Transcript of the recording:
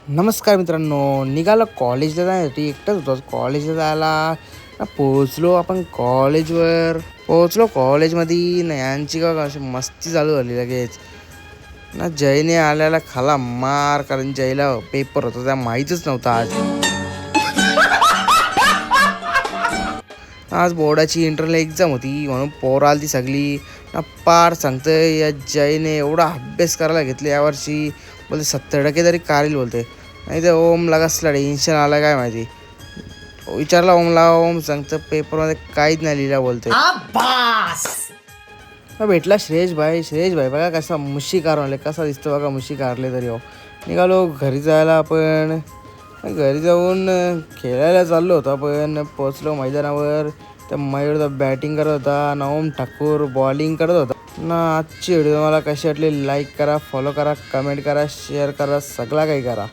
नमस्कार मित्रांनो, निघालो कॉलेजला जाण्यासाठी. एकटाच होतो कॉलेजला जायला. पोचलो आपण कॉलेजवर. पोचलो कॉलेजमध्ये ना, यांची का अशी मस्ती चालू झाली लगेच ना. जयने आल्याला खाला मार, कारण जयला पेपर होता त्या माहीतच नव्हता आज बोर्डाची इंटरनल एक्झाम होती, म्हणून पोरं आली ती सगळी ना. पार सांगतंय या जयने एवढा अभ्यास करायला घेतला यावर्षी, बोलते 70% तरी काढेल बोलते. नाही तर ओमला कसला टेन्शन आला काय माहिती. विचारला ओमला, ओम सांगतं पेपरमध्ये काहीच नाही लिहिला बोलते. भेटला श्रेयश भाई बघा कसा मुशी कारले, कसा दिसतो बघा मुशी कारले तरी. हो निघालो घरी जायला. आपण घरी जाऊन खेळायला चाललो होतो. आपण पोचलो मैदानावर. त्या मयूर बॅटिंग करत होता ना, ओम ठाकूर बॉलिंग करत होता ना. आजची व्हिडिओ मला कशी वाटली लाईक करा, फॉलो करा, कमेंट करा, शेअर करा, सगळा काही करा.